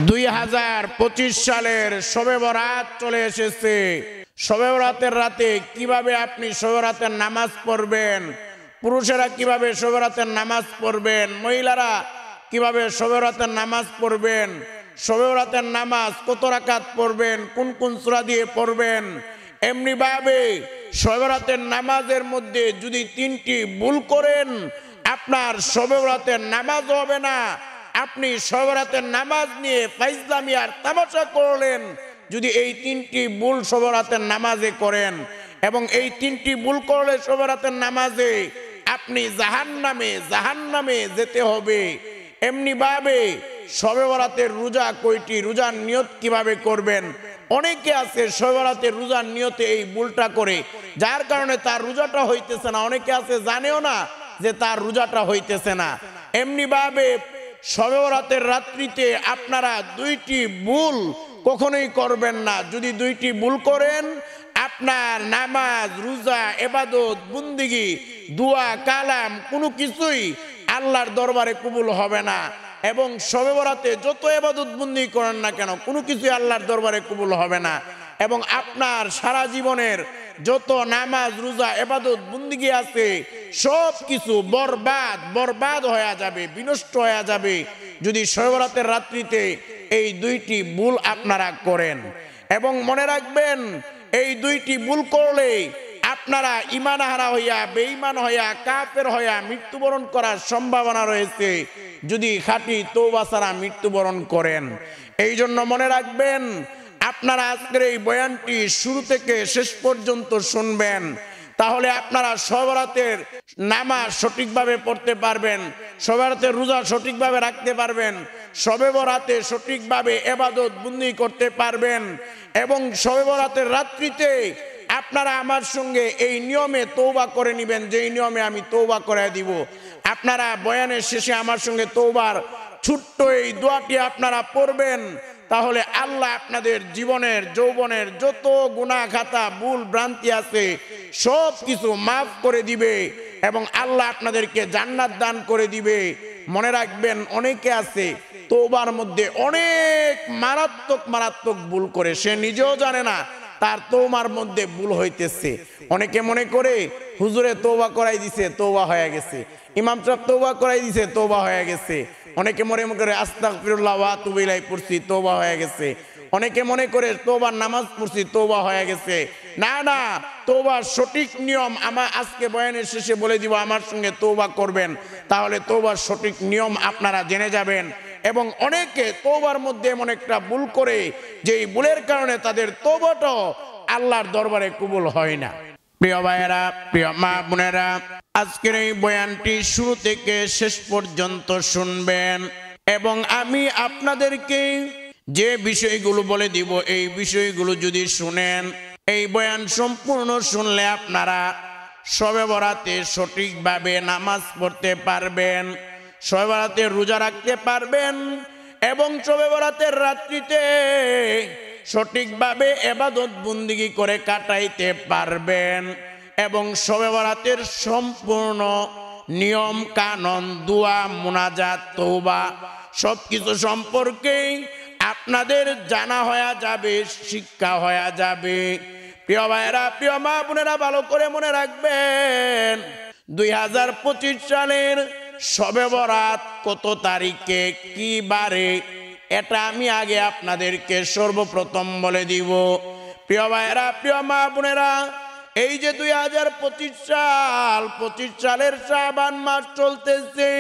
2025 সালের শবে বরাত চলে এসেছে। শবে বরাতের রাতে কিভাবে আপনি শবে বরাতের নামাজ পড়বেন, পুরুষেরা কিভাবে শবে বরাতের নামাজ পড়বেন, মহিলারা কিভাবে শবে বরাতের নামাজ পড়বেন, শবে বরাতের নামাজ কত রাকাত পড়বেন, কোন কোন সূরা দিয়ে পড়বেন, এমনি ভাবে শবে বরাতের নামাজের মধ্যে যদি 3টি ভুল করেন আপনার শবে বরাতের নামাজ হবে না। আপনি শবে বরাতের নামাজ নিয়ে ফাইজলামি আর তামাশা করলেন যদি এই 3টি ভুল শবে বরাতের নামাজে করেন, এবং এই 3টি ভুল করলে শবে বরাতের নামাজে আপনি জাহান্নামে যেতে হবে। এমনি ভাবে শবে বরাতের রোজা কয়টি, রোজার নিয়ত কিভাবে করবেন। অনেকে আছে শবে বরাতের রোজার নিয়তে এই ভুলটা করে, যার কারণে তার রোজাটা হইতেছে না। অনেকে আছে জানেও না যে তার রোজাটা হইতেছে না। এমনি ভাবে শবে বরাতের রাত্রিতে আপনারা 2টি ভুল কখনোই করবেন না। যদি 2টি ভুল করেন আপনার নামাজ, রোজা, ইবাদত, বন্দেগী, দোয়া, কালাম কোনো কিছুই আল্লাহর দরবারে কবুল হবে না। এবং শবে বরাতে যত ইবাদত বন্দেগী করেন না কেন কোনো কিছুই আল্লাহর দরবারে কবুল হবে না। এবং আপনার সারা জীবনের যত নামাজ, রোজা, ইবাদত, বন্দেগী আছে সব কিছু বরবাদ হয়ে যাবে, বিনষ্ট হয়ে যাবে যদি শবে বরাতের রাত্রিতে এই 2টি ভুল আপনারা করেন। এবং মনে রাখবেন এই 2টি ভুল করলে আপনারা ঈমানহারা হইয়া, বেঈমান হইয়া, কাফের হইয়া মৃত্যুবরণ করার সম্ভাবনা রয়েছে যদি খাঁটি তওবা ছাড়া মৃত্যুবরণ করেন। এই জন্য মনে রাখবেন আপনারা আজকের এই বয়ানটি শুরু থেকে শেষ পর্যন্ত শুনবেন, তাহলে আপনারা শবে বরাতের নামাজ সঠিকভাবে পড়তে পারবেন, শবে বরাতের রোজা সঠিকভাবে রাখতে পারবেন, শবে বরাতে সঠিকভাবে ইবাদত বন্দেগী করতে পারবেন। এবং শবে বরাতের রাত্রিতে আপনারা আমার সঙ্গে এই নিয়মে তওবা করে নেবেন, যেই নিয়মে আমি তওবা করে দিব। আপনারা বয়ানের শেষে আমার সঙ্গে তওবার ছোট্ট এই দোয়াটি আপনারা পড়বেন, তাহলে আল্লাহ আপনাদের জীবনের যৌবনের যত গুনাহ খাতা, ভুল ভ্রান্তি আছে সব কিছু মাফ করে দিবে এবং আল্লাহ আপনাদেরকে জান্নাত দান করে দিবে। মনে রাখবেন অনেকে আছে তওবার মধ্যে অনেক মারাত্মক ভুল করে, সে নিজেও জানে না তার তওবার মধ্যে ভুল হইতেছে। অনেকে মনে করে হুজুরে তওবা করাই দিছে, তওবা হয়ে গেছে, ইমাম সাহেব তওবা করাই দিছে, তওবা হয়ে গেছে। অনেকে মনে করে আস্তাগফিরুল্লাহ ওয়া আতুবু ইলাইহি পড়ছি, তওবা হয়ে গেছে। অনেকে মনে করে তওবার নামাজ পড়ছি, তওবা হয়ে গেছে। না, তওবার সঠিক নিয়ম আমার আজকে বয়ানের শেষে বলে দিব। আমার সঙ্গে তওবা করবেন, তাহলে তওবার সঠিক নিয়ম আপনারা জেনে যাবেন। এবং অনেকে তওবার মধ্যে এমন একটা ভুল করে যেই ভুলের কারণে তাদের তওবাটা আল্লাহর দরবারে কবুল হয় না। প্রিয় ভাইয়েরা, প্রিয় মা বোনেরা, আজকের এই বয়ানটি শুরু থেকে শেষ পর্যন্ত শুনবেন এবং আমি আপনাদেরকে যে বিষয়গুলো বলে দিব এই বিষয়গুলো যদি শুনেন, এই বয়ান সম্পূর্ণ শুনলে আপনারা শবে বরাতে সঠিকভাবে নামাজ পড়তে পারবেন, শবে বরাতে রোজা রাখতে পারবেন এবং শবে বরাতের রাত্রিতে সঠিকভাবে ইবাদত বন্দেগী করে কাটাইতে পারবেন। এবং শবে বরাতের সম্পূর্ণ নিয়ম কানুন, দোয়া, মুনাজাত, তওবা সবকিছু সম্পর্কে আপনাদের জানা হয়ে যাবে, শিক্ষা হয়ে যাবে। প্রিয় ভাইয়েরা, প্রিয় মা বোনেরা, ভালো করে মনে রাখবেন 2025 সালের শবে বরাত কত তারিখে, কি বারে, এটা আমি আগে আপনাদেরকে সর্বপ্রথম বলে দিব। প্রিয় ভাইয়েরা, প্রিয় মা বোনেরা, এই যে 2025 সালের শাবান মাস চলতেছে,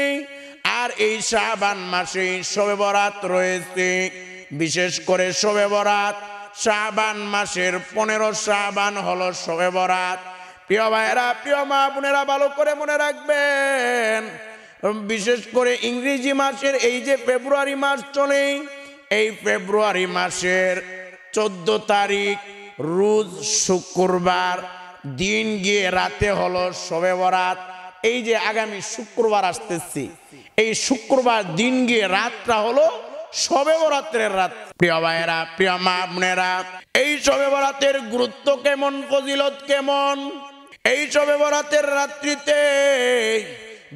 আর এই শাবান মাসে শবে বরাত রয়েছে। বিশেষ করে শবে বরাত শাবান মাসের 15 শাবান হলো শবে বরাত। প্রিয় ভাইয়েরা, প্রিয় মা বোনেরা, ভালো করে মনে রাখবেন বিশেষ করে ইংরেজি মাসের এই যে ফেব্রুয়ারি মাস চলে, এই ফেব্রুয়ারি মাসের 14 তারিখ রোজ শুক্রবার দিন গিয়ে রাতে হলো শবে বরাত। এই যে আগামী শুক্রবার আসতেছি, এই শুক্রবার দিন গিয়ে রাতটা হলো শবে বরাতের রাত। প্রিয় ভাইয়েরা, প্রিয় মা বোনেরা, এই শবে বরাতের গুরুত্ব কেমন, ফজিলত কেমন, এই শবে বরাতের রাত্রিতে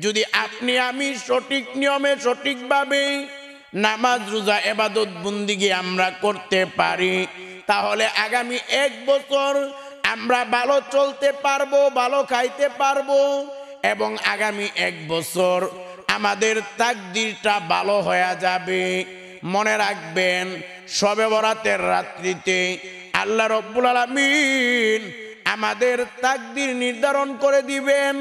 যদি আপনি আমি সঠিক নিয়মে সঠিকভাবে নামাজ রোজা ইবাদত বন্দেগী আমরা করতে পারি, তাহলে আগামী 1 বছর আমরা ভালো চলতে পারবো, ভালো খাইতে পারবো, এবং আগামী 1 বছর আমাদের তাকদীরটা ভালো হয়ে যাবে। মনে রাখবেন, শবে বরাতের রাত্রিতে আল্লাহ রব্বুল আলামিন আমাদের তাকদীর নির্ধারণ করে দিবেন,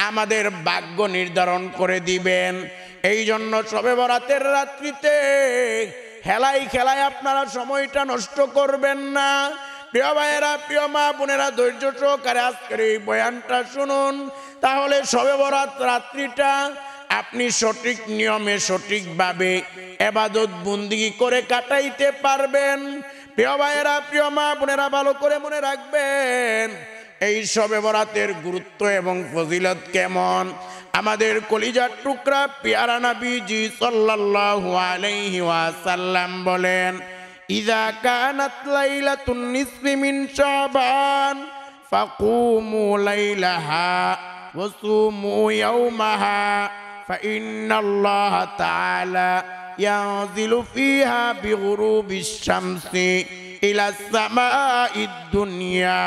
আমাদের ভাগ্য নির্ধারণ করে দিবেন। এই জন্য শবে বরাতের রাত্রিতে হেলাই খেলায় আপনারা সময়টা নষ্ট করবেন না। প্রিয় ভাইয়েরা, প্রিয় মা বোনেরা, ধৈর্য সহকারে আজকের এই বয়ানটা শুনুন, তাহলে শবে বরাত রাত্রিটা আপনি সঠিক নিয়মে সঠিকভাবে ইবাদত বন্দেগী করে কাটাইতে পারবেন। প্রিয় ভাইয়েরা, প্রিয় মা বোনেরা, ভালো করে মনে রাখবেন এই শবে বরাতের গুরুত্ব এবং ফজিলত কেমন। আমাদের কলিজার টুকরা পেয়ারা নবীজি সাল্লাল্লাহু আলাইহি ওয়াসাল্লাম বলেন, ইযা কানাত লাইলাতুন নিসফি মিন শাবান ফাকুমু লাইলাহা ওয়া সুমু ইয়াওমাহা ফাইন্নাল্লাহা তাআলা ইয়ানজিলু ফিহা বিগুরুবিশ শামসি ইলাস সামাঈদ দুনিয়া।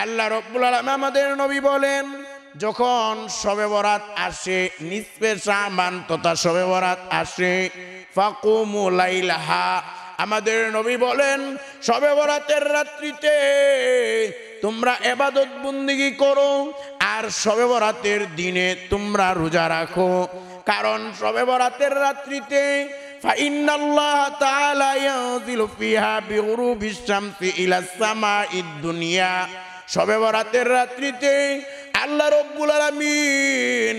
আল্লাহ রাব্বুল আলামিন আমাদের নবী বলেন, যখন শবে বরাত আসে, নিসফে শাবান তথা শবে বরাত আসে, ফাকুমু লাইলাহা, আমাদের নবী বলেন শবে বরাতের রাত্রিতে তোমরা ইবাদত বন্দেগী করো, আর শবে বরাতের দিনে তোমরা রোজা রাখো। কারণ শবে বরাতের রাত্রিতে ফাইন্নাল্লাহা তাআলা ইয়ানজিলু ফিহা বিগুরুবিশ শামসি ইলাস সামাঈদ দুনিয়া, শবে বরাতের রাত্রিতে আল্লাহ রব্বুল আলামিন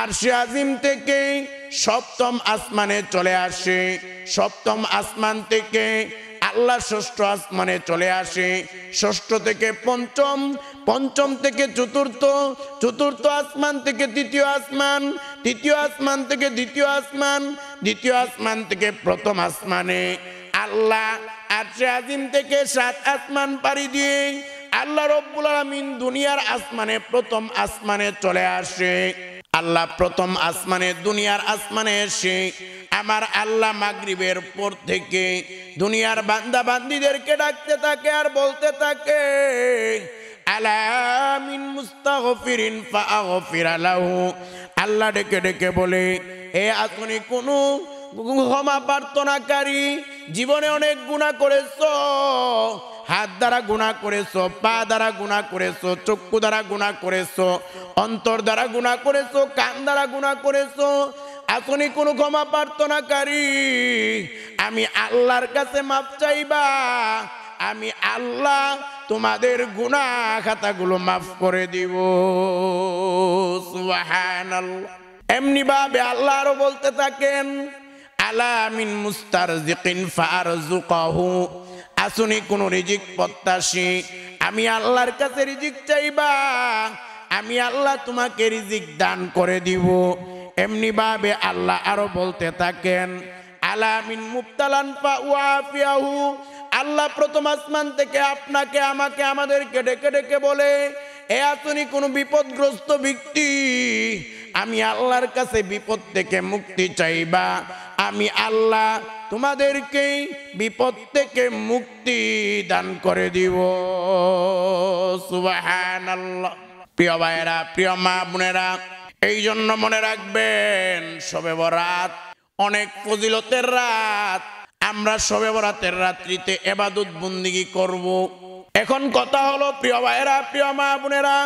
আরশে আজিম থেকে সপ্তম আসমানে চলে আসে, সপ্তম আসমান থেকে আল্লাহ ষষ্ঠ আসমানে চলে আসে, ষষ্ঠ থেকে পঞ্চম, পঞ্চম থেকে চতুর্থ, চতুর্থ আসমান থেকে তৃতীয় আসমান, তৃতীয় আসমান থেকে দ্বিতীয় আসমান, দ্বিতীয় আসমান থেকে প্রথম আসমানে। আল্লাহ আরশে আজিম থেকে 7 আসমান পাড়ি দিয়ে আল্লাহ রব্বুল আলামিন দুনিয়ার আসমানে প্রথম আসমানে চলে আসে। আল্লাহ প্রথম আসমানে, দুনিয়ার আসমানে এসে আমার আল্লাহ মাগরিবের পর থেকে দুনিয়ার বান্দা বান্দীদেরকে ডাকতে থাকে আর বলতে থাকে, আলা মিন মুস্তাগফিরিন ফাআগফিরা লাহু। আল্লাহ ডেকে ডেকে বলে, এ আপনি কোনো ক্ষমা প্রার্থনাকারী, জীবনে অনেক গুনাহ করেছো, হাত দ্বারা গুনাহ করেছো, পা দ্বারা গুনাহ করেছো, চক্ষু দ্বারা গুনাহ করেছো, অন্তর দ্বারা গুনাহ করেছো, কান দ্বারা গুনাহ করেছো, আপনি কোনো ক্ষমা প্রার্থনাকারী, আমি আল্লাহর কাছে মাফ চাইবা, আমি আল্লাহ তোমাদের গুনাহ খাতাগুলো মাফ করে দিব। সুবহানাল্লাহ। এমনি ভাবে আল্লাহ আরো বলতে থাকেন, আলা মিন মুস্তারজিকিন ফারজুকাহু, আসুনি কোন রিজিক প্রত্যাশী, আমি আল্লাহর কাছে রিজিক চাইবা, আমি আল্লাহ তোমাকে রিজিক দান করে দিব। এমনি ভাবে আল্লাহ আরো বলতে থাকেন, আলা মিন মুবতালান ফাওয়াফিয়াহু, আল্লাহ প্রথম আসমান থেকে আপনাকে, আমাকে, আমাদেরকে ডেকে ডেকে বলে, এ আসুনি কোন বিপদগ্রস্ত ব্যক্তি, আমি আল্লাহর কাছে বিপদ থেকে মুক্তি চাইবা, আমি আল্লাহ তোমাদেরকে বিপদ থেকে মুক্তি দান করে দিব। সুবহানাল্লাহ। প্রিয় ভাইয়েরা, প্রিয় মা বোনেরা, এই জন্য মনে রাখবেন শবে বরাত অনেক ফজিলতের রাত। আমরা শবে বরাতের রাত্রিতে ইবাদত বন্দেগী করব। এখন কথা হলো প্রিয় ভাইয়েরা, প্রিয় মা বোনেরা,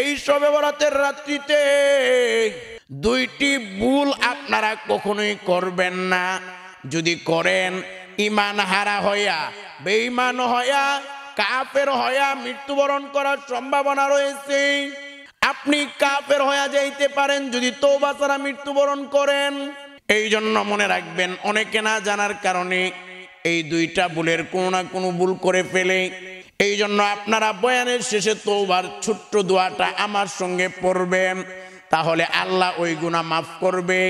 এই শবে বরাতের রাত্রিতে 2টি ভুল আপনারা কখনোই করবেন না। যদি করেন, ঈমান হারা হইয়া, বেঈমান হইয়া, কাফের হইয়া মৃত্যুবরণ করার সম্ভাবনা রয়েছে। আপনি কাফের হইয়া যাইতে পারেন যদি তওবা ছাড়া মৃত্যুবরণ করেন। এই জন্য মনে রাখবেন, অনেকে না জানার কারণে এই 2টা ভুলের কোনো না কোনো ভুল করে ফেলে। এই জন্য আপনারা বয়ানের শেষে তওবার ছোট্ট দোয়াটা আমার সঙ্গে পড়বেন, তাহলে আল্লাহ ওই গুনাহ মাফ করবে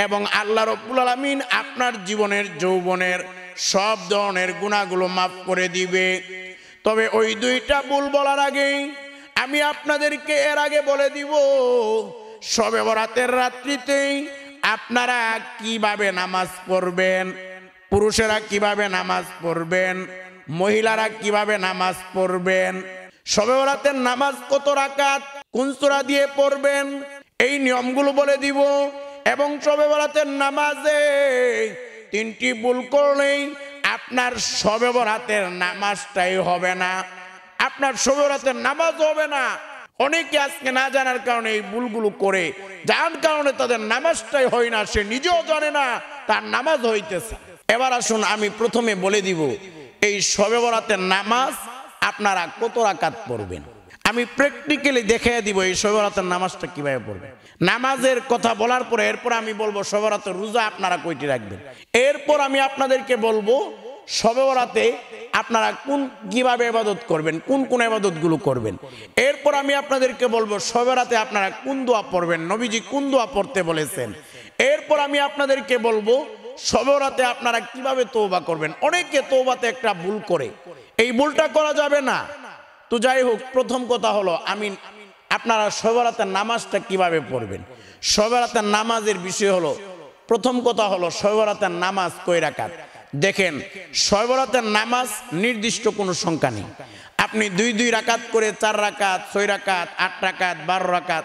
এবং আল্লাহ রাব্বুল আলামিন আপনার জীবনের যৌবনের সব ধরনের গুনাহগুলো মাফ করে দিবে। তবে ওই 2টা ভুল বলার আগে আমি আপনাদেরকে এর আগে বলে দিব, শবে বরাতের রাত্রিতে আপনারা কিভাবে নামাজ পড়বেন, পুরুষেরা কিভাবে নামাজ পড়বেন, মহিলারা কিভাবে নামাজ পড়বেন, শবে বরাতের নামাজ কত রাকাত, কোন সূরা দিয়ে পড়বেন, এই নিয়মগুলো বলে দিব। এবং শবে বরাতের নামাজে 3টি ভুল করলেই আপনার শবে বরাতের নামাজটাই হবে না, আপনার শবে বরাতের নামাজ হবে না। অনেকে আজকে না জানার কারণে এই ভুলগুলো করে, যার কারণে তাদের নামাজটাই হয় না, সে নিজেও জানে না তার নামাজ হইতেছে। এবার আসুন আমি প্রথমে বলে দিব এই শবে বরাতের নামাজ আপনারা কত রাকাত পড়বেন। আমি প্র্যাকটিক্যালি দেখিয়ে দিব এই শবে বরাতের নামাজটা কিভাবে পড়বেন। নামাজের কথা বলার পরে এরপর আমি বলবো শবে বরাতের রোজা আপনারা কয়টি রাখবেন। এরপর আমি আপনাদেরকে বলবো শবে বরাতে আপনারা কিভাবে ইবাদত করবেন, কোন কোন ইবাদতগুলো করবেন। এরপর আমি আপনাদেরকে বলবো শবে বরাতে আপনারা কোন দোয়া পড়বেন, নবীজি কোন দোয়া পড়তে বলেছেন। এরপর আমি আপনাদেরকে বলবো শবে বরাতে আপনারা কিভাবে তওবা করবেন। অনেকে তওবাতে একটা ভুল করে, এই ভুলটা করা যাবে না। তো যাই হোক, প্রথম কথা হলো আপনারা শবে বরাতের নামাজটা কিভাবে পড়বেন। শবে বরাতের নামাজের বিষয় হলো, প্রথম কথা হলো শবে বরাতের নামাজ কয় রাকাত। দেখেন, শবে বরাতের নামাজ নির্দিষ্ট কোনো সংখ্যা নেই। আপনি 2 রাকাত করে 4 রাকাত, 6 রাকাত, 8 রাকাত, 12 রাকাত,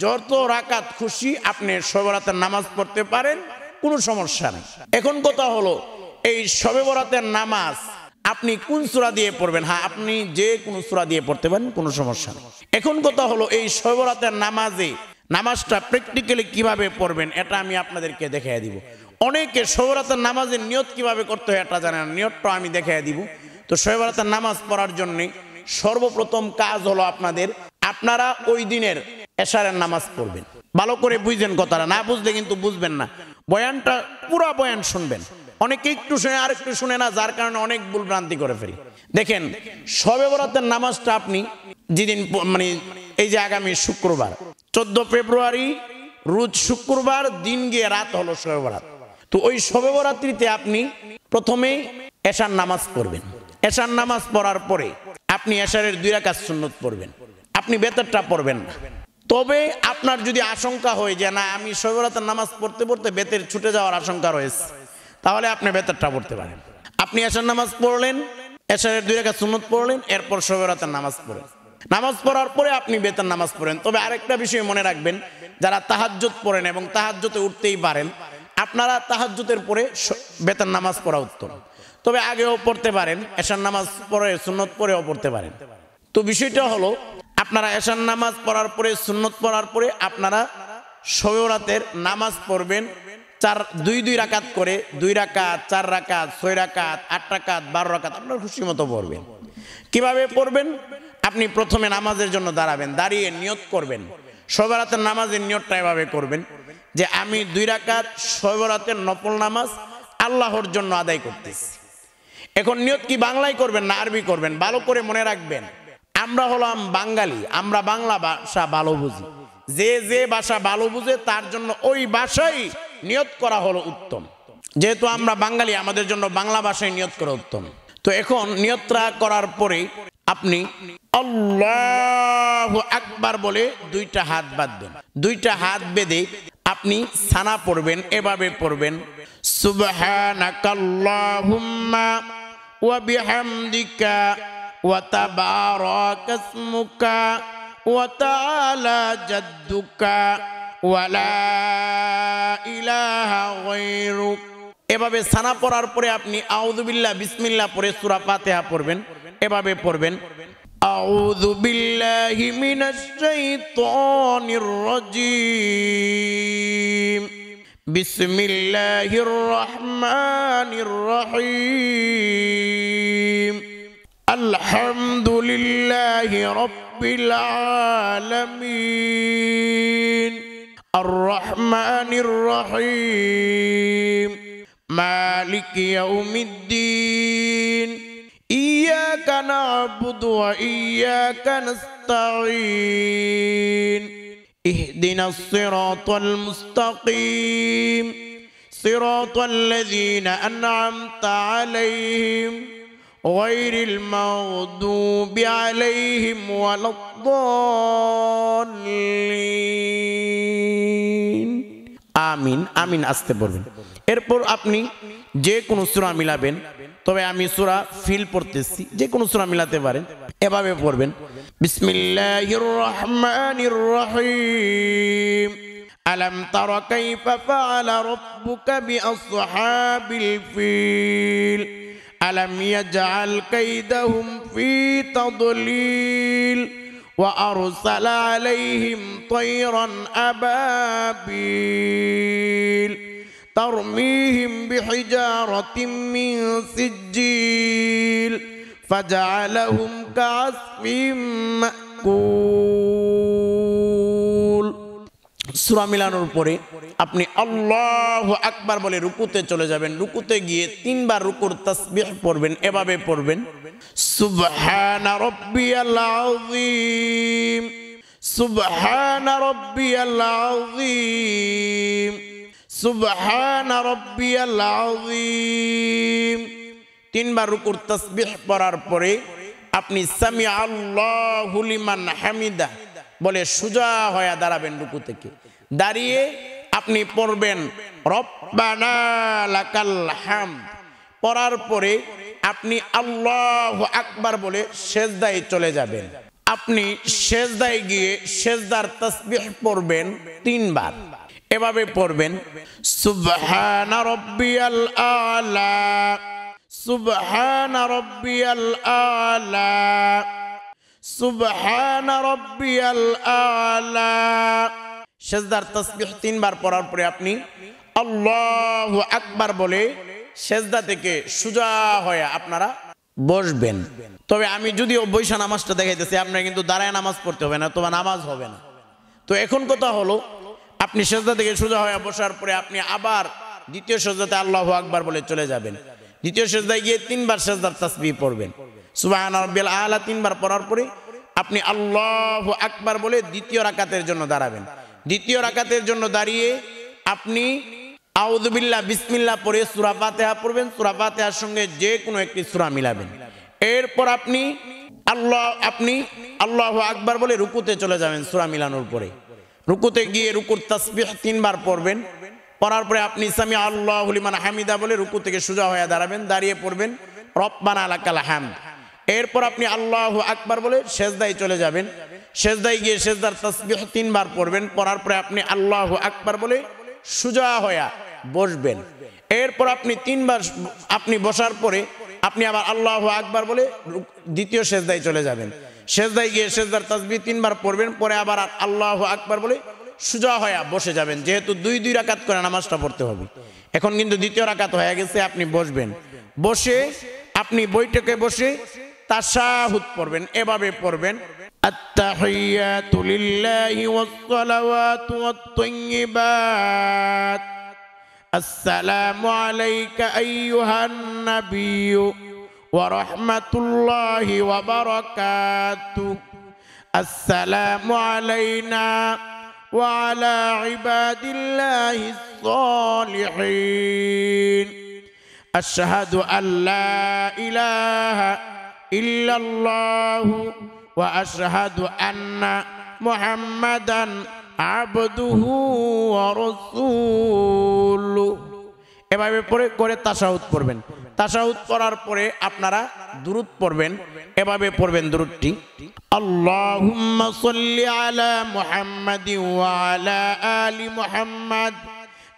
যত রাকাত খুশি আপনি শবে বরাতের নামাজ পড়তে পারেন, কোনো সমস্যা নেই। এখন কথা হলো এই শবে বরাতের নামাজ আপনি কোন সূরা দিয়ে পড়বেন। হ্যাঁ, আপনি যে কোনো সূরা দিয়ে পড়তে পারেন, কোনো সমস্যা নেই। এখন কথা হলো এই শবে বরাতের নামাজটা প্র্যাকটিক্যালি কিভাবে পড়বেন এটা আমি আপনাদেরকে দেখিয়ে দিব। অনেকে শবে বরাতের নামাজের নিয়ত কিভাবে করতে হয় এটা জানেন না, নিয়তটা আমি দেখিয়ে দিব। তো শবে বরাতের নামাজ পড়ার জন্য সর্বপ্রথম কাজ হলো আপনারা ওই দিনের এশারের নামাজ পড়বেন। ভালো করে বুঝবেন কথাটা, না বুঝলে কিন্তু বুঝবেন না। বয়ানটা পুরা বয়ান শুনবেন। অনেকে একটু শুনে আর একটু শুনে না, যার কারণে অনেক ভুল ভ্রান্তি করে ফেলি। দেখেন, শবে বরাতের নামাজটা আপনি যেদিন এই যে আগামী শুক্রবার 14 ফেব্রুয়ারি রোজ শুক্রবার দিন গিয়ে রাত হলো শবে বরাত। তো ওই শবে বরাত্রিতে আপনি প্রথমে এশার নামাজ পড়বেন। এশার নামাজ পড়ার পরে আপনি এশারের 2 রাকাত সুন্নত পড়বেন। আপনি বেতরটা পড়বেন না। তবে আপনার যদি আশঙ্কা হয় যে না, আমি শবে বরাতের নামাজ পড়তে পড়তে বেতের ছুটে যাওয়ার আশঙ্কা রয়েছে, তাহলে আপনি বেতরটা পড়তে পারেন। আপনি এশার নামাজ পড়লেন, এশারের 2 রাকাত সুন্নত পড়লেন, এরপর শবে বরাতের নামাজ পড়েন। নামাজ পড়ার পরে আপনি বেতের নামাজ পড়েন। তবে আরেকটা বিষয় মনে রাখবেন, যারা তাহাজ্জুদ পড়েন এবং তাহাজ্জুদে উঠতেই পারেন, আপনারা তাহাজ্জুদের পরে বেতের নামাজ পড়া উত্তম। তবে আগেও পড়তে পারেন, এশার নামাজ পড়ে সুন্নত পড়েও পড়তে পারেন। তো বিষয়টা হলো আপনারা এশার নামাজ পড়ার পরে সুন্নত পড়ার পরে আপনারা শবে বরাতের নামাজ পড়বেন 2 রাকাত করে, 2 রাকাত, 4 রাকাত, 6 রাকাত, 8 রাকাত, 12 রাকাত, আপনার খুশি মতো পড়বেন। কিভাবে পড়বেন? আপনি প্রথমে নামাজের জন্য দাঁড়াবেন, দাঁড়িয়ে নিয়ত করবেন। শবে বরাতের নামাজের নিয়তটা এভাবে করবেন যে আমি 2 রাকাত শবে বরাতের নফল নামাজ আল্লাহর জন্য আদায় করতেছি। এখন নিয়ত কি বাংলায় করবেন না আরবি করবেন? ভালো করে মনে রাখবেন, আমরা হলাম বাঙালি, আমরা বাংলা ভাষা ভালো বুঝি। যে ভাষা ভালো বুঝে তার জন্য ওই ভাষাই নিয়ত করা হলো উত্তম। যেহেতু আমরা বাঙালি, আমাদের জন্য বাংলা ভাষায় নিয়ত করা উত্তম। তো এখন নিয়তটা করার পরে আপনি আল্লাহু আকবার বলে 2টা হাত বাঁধবেন। 2টা হাত বেঁধে আপনি সানা পড়বেন। এভাবে পড়বেন, সুবহানাকাল্লাহুম্মা ওয়া বিহামদিকা ওয়া তাবারাকা ইসমুকা ওয়া তাআলা জাদ্দুকা ওয়া লা ইলাহা গায়রুক। এভাবে সানা পড়ার পরে আপনি আউযু বিল্লাহ বিসমিল্লাহ পড়ে সূরা ফাতিহা পড়বেন। এভাবে পড়বেন, আউযু বিল্লাহি মিনাশ শাইতানির রাজীম, বিসমিল্লাহির রহমানির রহিম, আলহামদুলিল্লাহি রাব্বিল আলামিন, আর রহমানির রহিম, মালিকি ইয়াউমিদ্দিন, ইয়্যাকা না'বুদু ওয়া ইয়্যাকা নাস্তাঈন, ইহদিনাস সিরাতাল মুস্তাকিম, সিরাতাল লাযীনা আন'আমতা আলাইহিম গায়রিল মাগদুবি আলাইহিম ওয়ালাদ-দাল্লিন। আমিন, আমিন আসতে পড়বেন। এরপর আপনি যে কোনো সূরা মিলাবেন, তবে আমি সূরা ফিল পড়তেছি, যে কোনো সূরা মিলাতে পারেন, এভাবে পড়বেন বিসমিল্লাহির রহমানির রহিম আলম তারা কাইফা ফাআলা রাব্বুকা বিআসহাবিল ফিল আলম ইয়াজআল কাইদাহুম ফি তাদলিল وأرسل عليهم طيرا أبابيل ترميهم بحجارة من سجيل فجعلهم كعصف مأكول সূরা মিলানোর পরে আপনি আল্লাহু আকবার বলে রুকুতে চলে যাবেন। রুকুতে গিয়ে 3 বার রুকুর তাসবিহ পড়বেন, এভাবে পড়বেন সুবহানা রাব্বিয়াল আযীম সুবহানা রাব্বিয়াল আযীম সুবহানা রাব্বিয়াল আযীম। 3 বার রুকুর তাসবিহ পড়ার পরে আপনি সামি আল্লাহু লিমান হামিদা বলে সোজা হয়ে দাঁড়াবেন। রুকু থেকে দাঁড়িয়ে আপনি পড়বেন রব্বানা লাকাল হামদ। পড়ার পরে আপনি আল্লাহু আকবার বলে সেজদায় চলে যাবেন। আপনি সেজদায় গিয়ে সেজদার তাসবিহ পড়বেন 3 বার, এভাবে পড়বেন সুবহানা রাব্বিয়াল আলা সুবহানা রাব্বিয়াল আলা সুবহানা রাব্বিয়াল আলা। সেজদার তাসবিহ 3 বার পড়ার পরে আপনি আল্লাহু আকবার বলে সেজদা থেকে সোজা হয়ে আপনারা বসবেন। তবে আমি যদিও বৈশা নামাজটা দেখাইতেছি, আপনারা কিন্তু দাঁড়ায় নামাজ পড়তে হবে না, তোমার নামাজ হবে না। তো এখন কথা হলো, আপনি সেজদা থেকে সোজা হয়ে বসার পরে আপনি আবার দ্বিতীয় সেজদাতে আল্লাহু আকবার বলে চলে যাবেন। দ্বিতীয় সেজদায় গিয়ে 3 বার সেজদার তাসবিহ পড়বেন সুবহানা রাব্বিয়াল আলা। 3 বার পড়ার পরে আপনি আল্লাহু আকবার বলে দ্বিতীয় রাকাতের জন্য দাঁড়াবেন। দ্বিতীয় রাকাতের জন্য দাঁড়িয়ে আপনি আউযু বিল্লাহ বিসমিল্লাহ পড়ে সূরা ফাতিহা পড়বেন। সূরা ফাতিহার সঙ্গে যে কোনো একটি সূরা মিলাবেন। এরপর আপনি আল্লাহু আকবার বলে রুকুতে চলে যাবেন। সূরা মিলানোর পরে রুকুতে গিয়ে রুকুর তাসবিহ 3 বার পড়বেন। পড়ার পরে আপনি সামি আল্লাহু লিমান হামিদা বলে রুকু থেকে সোজা হয়ে দাঁড়াবেন। দাঁড়িয়ে পড়বেন রব্বানা লাকাল হামদ। এরপর আপনি আল্লাহু আকবার বলে সেজদায় চলে যাবেন। সেজদায় গিয়ে সেজদার তাসবিহ 3 বার পড়বেন। পড়ার পরে আপনি আল্লাহু আকবার বলে সোজা হয়ে বসবেন। এরপর আপনি 3 বার আপনি বসার পরে আপনি আবার আল্লাহু আকবার বলে দ্বিতীয় সেজদায় চলে যাবেন। সেজদায় গিয়ে সেজদার তাসবিহ 3 বার পড়বেন। পরে আবার আল্লাহু আকবার বলে সোজা হয়ে বসে যাবেন। যেহেতু 2 রাকাত করে নামাজটা পড়তে হবে, এখন কিন্তু দ্বিতীয় রাকাত হয়ে গেছে। আপনি বসবেন, বসে আপনি বৈঠকে বসে তাশাহুদ পড়বেন, এভাবে পড়বেন আত্তাহিয়াতু লিল্লাহি ওয়াস সালাওয়াতু ওয়াত তাইয়্যিবাত আসসালামু আলাইকা আইয়ুহান নাবিয়্যু ওয়া রাহমাতুল্লাহি ওয়া বারাকাতুহু আসসালামু আলাইনা ওয়া আলা ইবাদিল্লাহিস সালিহিন আশহাদু আল্লা ইলাহা ইল্লাল্লাহু ওয়া আশহাদু আন্না মুহাম্মাদান আবদুহু ওয়া রাসূলুহু। এভাবে করে তাশাহুদ পড়বেন। তাশাহুদ পড়ার পরে আপনারা দুরূদ পড়বেন, এভাবে পড়বেন দুরূদটি আল্লাহুম্মা সাল্লি আলা মুহাম্মাদিন ওয়া আলা আলি মুহাম্মাদ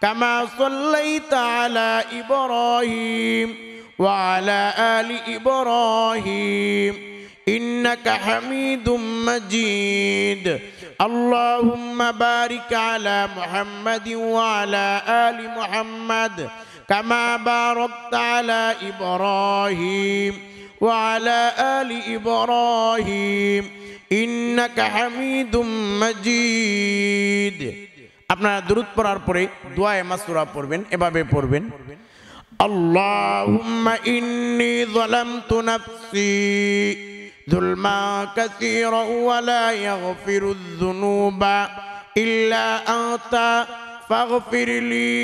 কামা সাল্লাইতা আলা ইব্রাহিম ওয়া আলা আলি ইব্রাহিম ইন্নাকা হামিদুম মাজিদ আল্লাহুম্মা বারিক আলা মুহাম্মাদিন ওয়া আলা আলি মুহাম্মাদ কামা বারাকতা আলা ইব্রাহিম ওয়া আলা আলি ইব্রাহিম ইন্নাকা হামিদুম মাজিদ। আপনারা দুরূদ পড়ার পরে দুআয়ে মাসুরা পড়বেন, এভাবে পড়বেন আল্লাহুম্মা ইন্নী যালামতু নাফসি যুলমা কাসীরা ওয়া লা ইয়াগফিরুয যুনুবা ইল্লা আনতা ফাগফিরলি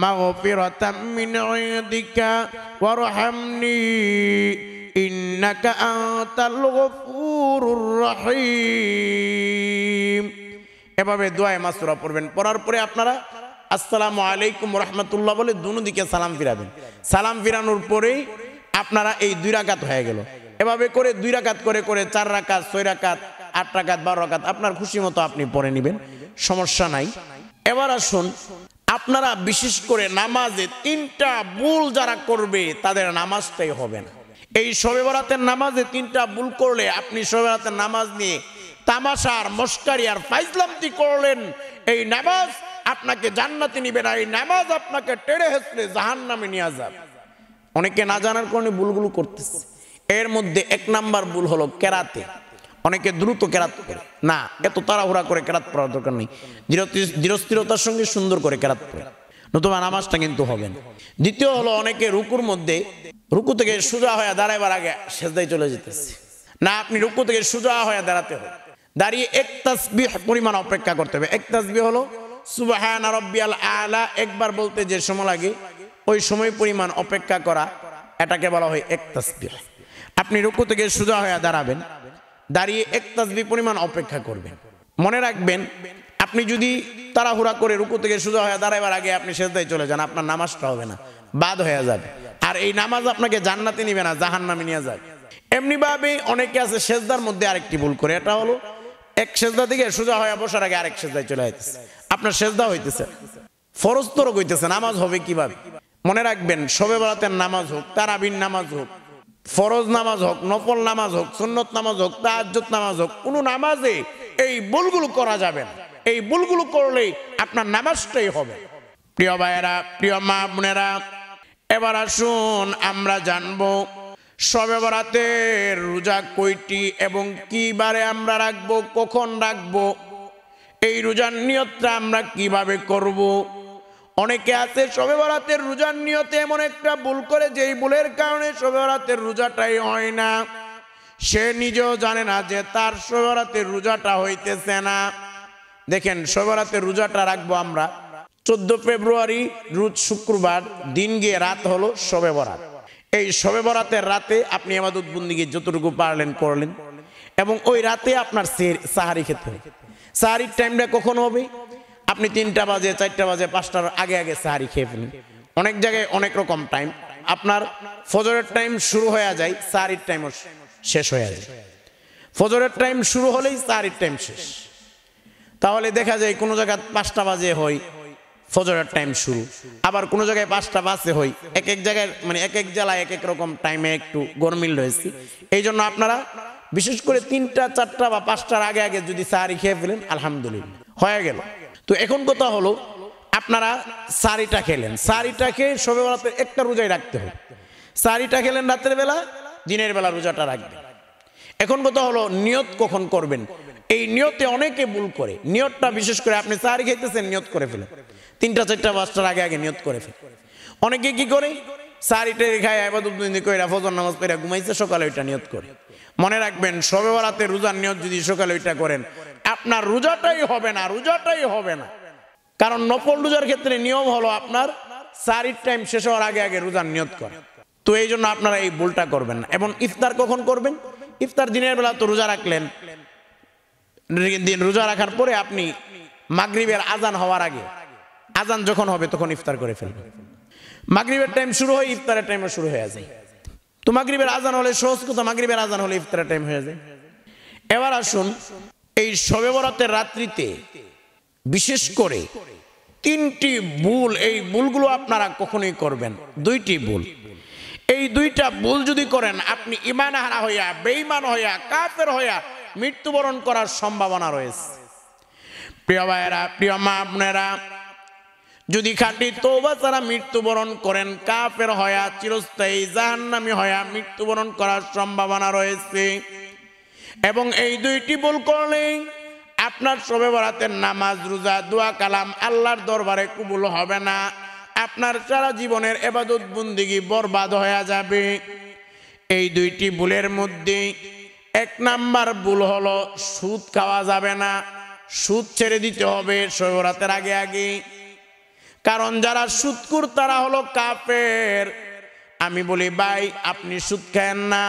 মাগফিরাতাম মিন ইনদিকা ওয়ারহামনি ইন্নাকা আনতাল গফুরুর রহিম। এভাবে দোয়ায়ে মাসুরা পড়বেন। পড়ার পরে আপনারা আসসালামু আলাইকুম রাহমাতুল্লাহ বলে দুনো দিকে সালাম ফিরাবেন। সালাম ফিরানোর পরেই আপনারা এই 2 রাকাত হয়ে গেল। এভাবে করে 2 রাকাত করে করে 4 রাকাত, 6 রাকাত, 8 রাকাত, 12 রাকাত আপনার খুশি মতো আপনি পড়ে নেবেন, সমস্যা নাই। এবার আসুন, আপনারা বিশেষ করে নামাজে 3টা ভুল যারা করবে তাদের নামাজটাই হবে না। এই শবে বরাতের নামাজে 3টা ভুল করলে আপনি শবে বরাতের নামাজ নিয়ে তামাশা আর মস্কারি আর ফাইজলামতি করলেন, এই নামাজ আপনাকে জান্নাতে নিবে না, এই নামাজ আপনাকে টেনে হেঁচড়ে জাহান্নামে নিয়ে যাবে। অনেকে না জানার কারণে ভুলগুলো করতেছে। এর মধ্যে 1 নাম্বার ভুল হলো কেরাতে। অনেকে দ্রুত কেরাত করে না, এত তাড়াহুড়া করে কেরাত পড়ার দরকার নেই, ধীরস্থিরতার সঙ্গে সুন্দর করে কেরাত পড়ে, নতুবা নামাজটা কিন্তু হবে না। দ্বিতীয় হলো অনেকে রুকুর মধ্যে রুকু থেকে সোজা হয়ে দাঁড়াবার আগে সেজদায় চলে যেতেছে না। আপনি রুকু থেকে সোজা হয়ে দাঁড়াতে হবে, দাঁড়িয়ে 1 তাসবিহ পরিমাণ অপেক্ষা করতে হবে। 1 তাসবিহ হলো সুবহানা রাব্বিয়াল আলা, একবার বলতে যে সময় লাগে ওই সময় পরিমাণ অপেক্ষা করা, এটাকে বলা হয় 1 তাসবিহ। আপনি রুকু থেকে সোজা হয়ে দাঁড়াবেন, দাঁড়িয়ে 1 তাসবিহ পরিমাণ অপেক্ষা করবেন। মনে রাখবেন, আপনি যদি তাড়াহুড়া করে রুকু থেকে সোজা হয়ে দাঁড়াবার আগে আপনি সেজদায় চলে যান, আপনার নামাজটা হবে না, বাদ হয়ে যাবে। আর এই নামাজ আপনাকে জান্নাতে নিবে না, জাহান্নামে নিয়ে যাবে। এমনি ভাবে অনেকে আছে সেজদার মধ্যে আরেকটি ভুল করে, এটা হলো 1 সেজদা থেকে সোজা হয়ে বসার আগে আরেক সেজদায় চলে যাইতেছে। আপনার সেজদা হইতেছে, ফরজ তরক হইতেছে, নামাজ হবে কিভাবে? মনে রাখবেন, শবে বরাতের নামাজ হোক, তারাবির নামাজ হোক, ফরজ নামাজ হোক, নফল নামাজ হোক, সুন্নত নামাজ হোক, তাহাজ্জুদ নামাজ হোক, কোনো নামাজে এই ভুলগুলো করা যাবে না। এই ভুলগুলো করলেই আপনার নামাজটাই হবে। প্রিয় ভাইয়েরা, প্রিয় মা বোনেরা, এবার আসুন আমরা জানবো শবে বরাতের রোজা কয়টি এবং কি বারে আমরা রাখবো, কখন রাখবো, এই রোজার নিয়তটা আমরা কিভাবে করব। অনেকে আছে শবে বরাতের রোজার নিয়তে এমন একটা ভুল করে যেই ভুলের কারণে শবে বরাতের রোজাটাই হয় না। সে নিজেও জানে না যে তার শবে বরাতের রোজাটা হইতেছে না। দেখেন, শবে বরাতের রোজাটা রাখবো আমরা 14 ফেব্রুয়ারি রোজ শুক্রবার, দিন গিয়ে রাত হলো শবে বরাত। এই শবে বরাতের রাতে আপনি ইবাদত বন্দেগী যতটুকু পারলেন করলেন, এবং ওই রাতে আপনার সাহারি খেতে হবে। সাহারির টাইমটা কখন হবে? আপনি 3টা বাজে, 4টা বাজে, 5টার আগে আগে সাহারি খেয়ে ফেলেন। অনেক জায়গায় অনেক রকম টাইম, আপনার ফজরের টাইম শুরু হয়ে যায়, সাহারির টাইমও শেষ হয়ে যায়। ফজরের টাইম শুরু হলেই সাহারির টাইম শেষ। তাহলে দেখা যায় কোনো জায়গায় 5টা বাজে হয় ফজরের টাইম শুরু, আবার কোনো জায়গায় 5টা বাজে হয়। এক এক জায়গায় মানে এক এক জেলায় এক এক রকম টাইমে একটু গরমিল রয়েছে। এই জন্য আপনারা বিশেষ করে 3টা, 4টা বা 5টার আগে আগে যদি সাহারি খেয়ে ফেলেন, আলহামদুলিল্লাহ হয়ে গেল। তো এখন কথা হলো, আপনারা সাহারিটা খেলেন, সাহারিটা খেয়ে শবে বরাতের একটা রোজাই রাখতে হবে। সাহারিটা খেলেন রাতের বেলা, দিনের বেলা রোজাটা রাখবেন। এখন কথা হলো নিয়ত কখন করবেন। এই নিয়তে অনেকে ভুল করে। নিয়তটা বিশেষ করে আপনি সাহারি খাইতেছেন, নিয়ত করে ফেলেন 3টা, 4টা, 5টার আগে আগে নিয়ত করে ফেলেন। অনেকে কি করে, সাহারিটা খায় ইবাদত বন্দেগী কইরা ফজর নামাজ পড়া ঘুমাইছে, সকালে ওইটা নিয়ত করে। মনে রাখবেন, শবে বরাতের রোজার নিয়ত যদি সকালে ওইটা করেন, আপনার রোজাটাই হবে না, রোজাটাই হবে না। কারণ নফল রোজার ক্ষেত্রে নিয়ম হলো আপনার সাহারির টাইম শেষ হওয়ার আগে আগে রোজার নিয়ত করে। তো এই জন্য আপনারা এই ভুলটা করবেন না। এবং ইফতার কখন করবেন? ইফতার দিনের বেলা তো রোজা রাখলেন, রোজা রাখার পরে আপনি মাগরিবের আজান হওয়ার আগে, আজান যখন হবে তখন ইফতার করে ফেলবেন। মাগরিবের টাইম শুরু হয়, ইফতারের টাইমও শুরু হয়ে যায়। তো মাগরিবের আজান হলে সহজ কথা, মাগরিবের আজান হলে ইফতারের টাইম হয়ে যায়। এবার আসুন, এই শবে বরাতের রাত্রিতে বিশেষ করে 3টি ভুল, এই ভুলগুলো আপনারা কখনোই করবেন। 2টি ভুল, এই 2টা ভুল যদি করেন, আপনি ঈমানহারা হইয়া, বেঈমান হইয়া, কাফের হইয়া মৃত্যুবরণ করার সম্ভাবনা রয়েছে। প্রিয় ভাইয়েরা, প্রিয় মা বোনেরা, যদি খাঁটি তওবা ছাড়া মৃত্যুবরণ করেন, কাফের হইয়া চিরস্থায়ী জাহান্নামী হইয়া মৃত্যুবরণ করার সম্ভাবনা রয়েছে। এবং এই 2টি ভুল করলেই আপনার শবে বরাতের নামাজ, রোজা, দোয়া কালাম আল্লাহর দরবারে কবুল হবে না। আপনার সারা জীবনের ইবাদত বন্দেগী বরবাদ হয়ে যাবে। এই 2টি ভুলের মধ্যে 1 নাম্বার ভুল হলো সুদ খাওয়া যাবে না, সুদ ছেড়ে দিতে হবে শবে বরাতের আগে আগে। কারণ যারা সুদখোর তারা হলো কাফের। আমি বলি ভাই, আপনি সুদ খান না,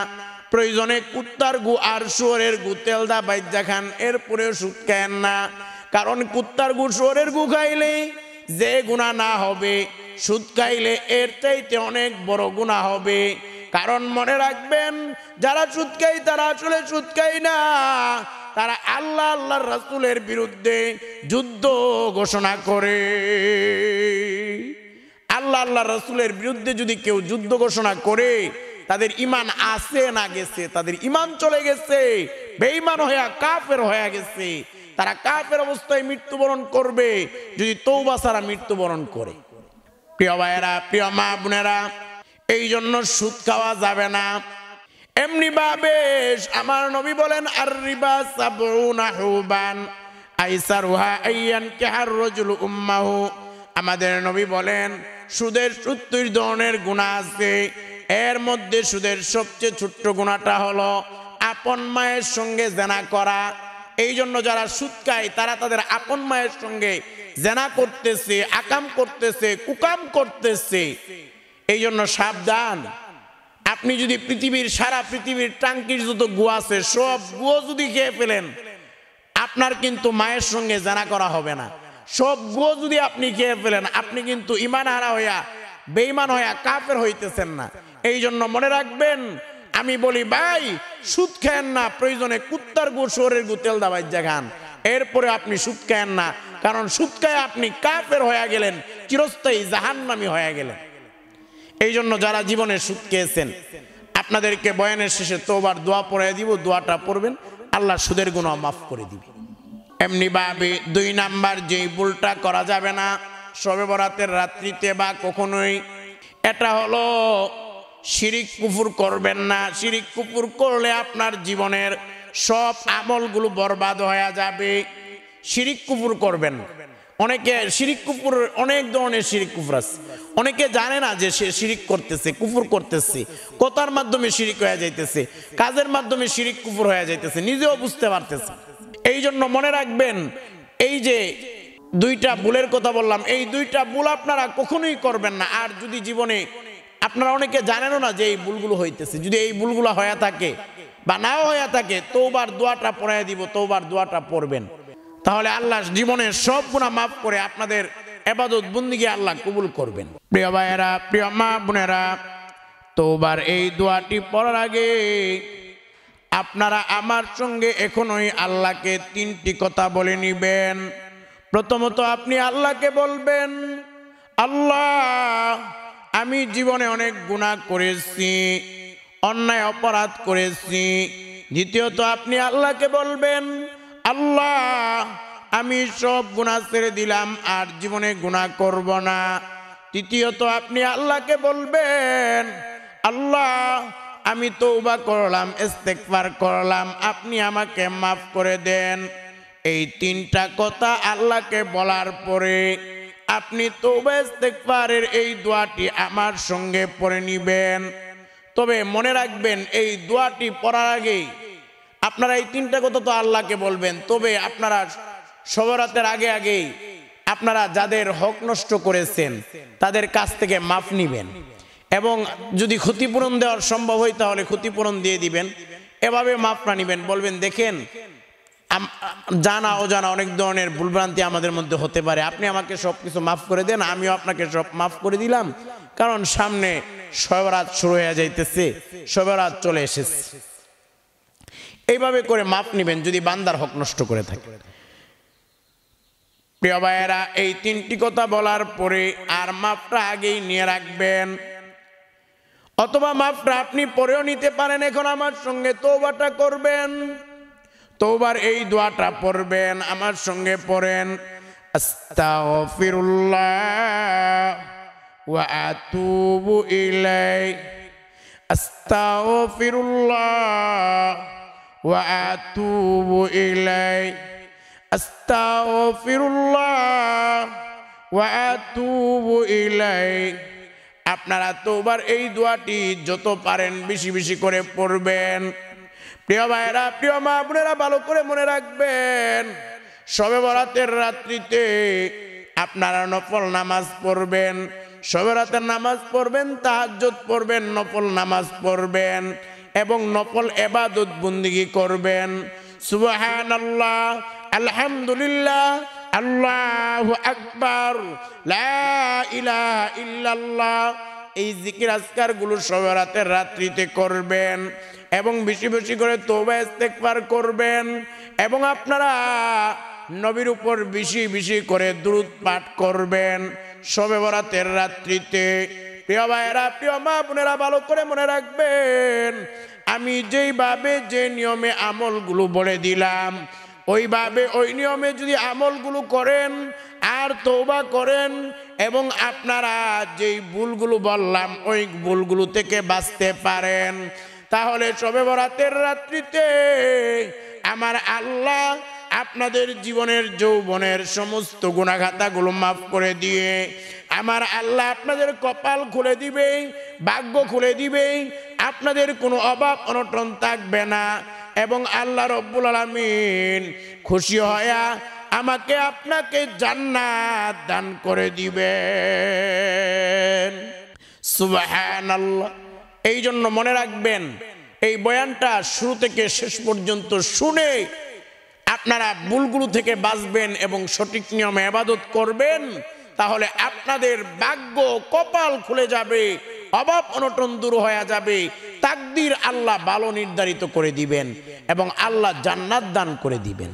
প্রয়োজনে কুত্তার গু আর শুয়োরের গু তেল দা বাইজা খান, এরপরেও সুদ খান না। কারণ কুত্তার গু শুয়োরের গু খাইলে যে গুনাহ না হবে, সুদ খাইলে এর চাইতে অনেক বড় গুনাহ হবে। কারণ মনে রাখবেন, যারা সুদ খায় তারা আসলে সুদ খায় না, তারা আল্লাহ আল্লাহর রাসূলের বিরুদ্ধে যুদ্ধ ঘোষণা করে। আল্লাহ আল্লাহর রাসূলের বিরুদ্ধে যদি কেউ যুদ্ধ ঘোষণা করে, তাদের ঈমান আছে না গেছে? তাদের ঈমান চলে গেছে, বেঈমান হয়ে কাফের হয়ে গেছে। তারা কাফের অবস্থায় মৃত্যুবরণ করবে যদি তওবা ছাড়া মৃত্যুবরণ করে। প্রিয় ভাইয়েরা, প্রিয় মা বোনেরা, এই জন্য সুদ খাওয়া যাবে না। এমনি ভাবে আমার নবী বলেন, আর রিবা সাবউনা হুবান আইসারুহা আইয়ান কাহার রাজুল উম্মাহু। আমাদের নবী বলেন, সুদের 70 ধরনের গুনাহ আছে। এর মধ্যে সুদের সবচেয়ে ছোট্ট গুনাহটা হলো আপন মায়ের সঙ্গে জেনা করা। এই জন্য যারা সুদ খায় তারা তাদের আপন মায়ের সঙ্গে জেনা করতেছে, আকাম করতেছে, কুকাম করতেছে। এই জন্য সাবধান। আপনি যদি সারা পৃথিবীর টাঙ্কির যত গু আছে সব গু যদি খেয়ে ফেলেন, আপনার কিন্তু মায়ের সঙ্গে জেনা করা হবে না। সব গু যদি আপনি খেয়ে ফেলেন, আপনি কিন্তু ঈমান হারা হইয়া বেঈমান হইয়া কাফের হইতেছেন না। এই জন্য মনে রাখবেন, আমি বলি ভাই, সুদ খায়েন না, প্রয়োজনে কুত্তার গু শুয়োরের গু তেল দাবাই জাগান, এরপরে আপনি সুদ খায়েন না। কারণ সুদ খায় আপনি কাফের হয়ে গেলেন, চিরস্থায়ী জাহান্নামী হয়ে গেলেন। এই জন্য যারা জীবনে সুদ খেয়েছেন, আপনাদেরকে বয়ানের শেষে তওবার দোয়া পড়াই দিব, দোয়াটা পড়বেন, আল্লাহ সুদের গুনাহ মাফ করে দিবে। এমনি ভাবে 2 নাম্বার যেই ভুলটা করা যাবে না শবে বরাতের রাত্রিতে বা কখনোই, এটা হলো শিরিক কুফর করবেন না। শিরিক কুফর করলে আপনার জীবনের সব আমলগুলো বরবাদ হয়ে যাবে। শিরিক কুফর করবেন। অনেকে শিরিক কুফর, অনেক ধরনের শিরিক কুফর আছে। অনেকে জানে না যে সে শিরিক করতেছে, কুফর করতেছে। কথার মাধ্যমে শিরিক হয়ে যাইতেছে, কাজের মাধ্যমে শিরিক কুফর হয়ে যাইতেছে, নিজেও বুঝতে পারতেছে। এই জন্য মনে রাখবেন, এই যে 2টা ভুলের কথা বললাম, এই 2টা ভুল আপনারা কখনোই করবেন না। আর যদি জীবনে আপনারা অনেকে জানেনও না যে এই ভুলগুলো হইতেছে, যদি এই ভুলগুলো হয়ে থাকে বা নাও হয়ে থাকে, তওবার দোয়াটা পড়াই দিব, তওবার দোয়াটা পড়বেন। তাহলে আল্লাহ জীবনের সব গুনাহ মাফ করে আপনাদের ইবাদত বন্দেগী আল্লাহ কবুল করবেন। প্রিয় ভাইয়েরা, প্রিয় মা বোনেরা, তওবার এই দোয়াটি পড়ার আগে আপনারা আমার সঙ্গে এখনই আল্লাহকে 3টি কথা বলে নিবেন। প্রথমত আপনি আল্লাহকে বলবেন, আল্লাহ, আমি জীবনে অনেক গুনাহ করেছি, অন্যায় অপরাধ করেছি। দ্বিতীয়ত আপনি আল্লাহকে বলবেন, আল্লাহ, আমি সব গুনাহ ছেড়ে দিলাম, আর জীবনে গুনাহ করব না। তৃতীয়ত আপনি আল্লাহকে বলবেন, আল্লাহ, আমি তওবা করলাম, ইস্তেগফার করলাম, আপনি আমাকে মাফ করে দেন। এই 3টা কথা আল্লাহকে বলার পরে আপনি তওবা ইস্তেগফারের এই দোয়াটি আমার সঙ্গে পড়ে নিবেন। তবে মনে রাখবেন, এই দোয়াটি পড়ার আগে আপনারা এই 3টা কথা তো আল্লাহকে বলবেন। তবে আপনারা শবে বরাতের আগে আগেই আপনারা যাদের হক নষ্ট করেছেন তাদের কাছ থেকে মাফ নিবেন, এবং যদি ক্ষতিপূরণ দেওয়ার সম্ভব হয় তাহলে ক্ষতিপূরণ দিয়ে দিবেন। এভাবে মাফ না নিবেন, বলবেন, দেখেন, জানা অজানা অনেক ধরনের ভুলভ্রান্তি আমাদের মধ্যে হতে পারে, আপনি আমাকে সবকিছু মাফ করে দেন, আমিও আপনাকে সব মাফ করে দিলাম, কারণ সামনে শবে বরাত শুরু হয়ে যাইতেছে, শবে বরাত চলে এসেছে। এইভাবে করে মাফ নিবেন যদি বান্দার হক নষ্ট করে থাকে। প্রিয় ভাইয়েরা, এই 3টি কথা বলার পরে আর মাফটা আগেই নিয়ে রাখবেন, অথবা মাফটা আপনি পরেও নিতে পারেন। এখন আমার সঙ্গে তওবাটা করবেন, তওবার এই দোয়াটা পড়বেন, আমার সঙ্গে পড়েন, আস্তাগফিরুল্লাহ ওয়া আতুবু ইলাইহি, আস্তাগফিরুল্লাহ ওয়া আতুবু ইলাইহি, আস্তাগফিরুল্লাহ ওয়া আতুবু ইলাইহি। আপনারা তওবার এই দোয়াটি যত পারেন বেশি বেশি করে পড়বেন। প্রিয় ভাইয়েরা, প্রিয় মা বোনেরা, ভালো করে মনে রাখবেন, শবে বরাতের রাত্রিতে আপনারা নফল নামাজ পড়বেন, শবে বরাতের নামাজ পড়বেন, তাহাজ্জুদ পড়বেন, নফল নামাজ পড়বেন এবং নফল ইবাদত বন্দেগী করবেন। সুবহানাল্লাহ, আলহামদুলিল্লাহ, আল্লাহু আকবার, লা ইলাহা ইল্লাল্লাহ, এই জিকির আজকার গুলো শবে বরাতের রাত্রিতে করবেন এবং বেশি বেশি করে তওবা ইস্তেগফার করবেন এবং আপনারা নবীর উপর বেশি বেশি করে দুরূদ পাঠ করবেন শবে বরাতের রাত্রিতে। প্রিয় ভাইয়েরা, প্রিয় মা বোনেরা, ভালো করে মনে রাখবেন, আমি যেইভাবে যে নিয়মে আমলগুলো বলে দিলাম ওইভাবে ওই নিয়মে যদি আমলগুলো করেন আর তওবা করেন এবং আপনারা যেই ভুলগুলো বললাম ওই ভুলগুলো থেকে বাঁচতে পারেন, তাহলে শবে বরাতের রাত্রিতে আমার আল্লাহ আপনাদের জীবনের যৌবনের সমস্ত গুনাহ খাতাগুলো মাফ করে দিয়ে আমার আল্লাহ আপনাদের কপাল খুলে দিবে, ভাগ্য খুলে দিবে, আপনাদের কোনো অভাব অনটন থাকবে না এবং আল্লাহ রব্বুল আলামিন খুশি হয়া আমাকে আপনাকে জান্নাত দান করে দিবেন। সুবহানাল্লাহ। এই জন্য মনে রাখবেন, এই বয়ানটা শুরু থেকে শেষ পর্যন্ত শুনে আপনারা ভুলগুলো থেকে বাঁচবেন এবং সঠিক নিয়মে ইবাদত করবেন, তাহলে আপনাদের ভাগ্য কপাল খুলে যাবে, অভাব অনটন দূর হয়ে যাবে, তাকদীর আল্লাহ ভালো নির্ধারিত করে দিবেন এবং আল্লাহ জান্নাত দান করে দিবেন।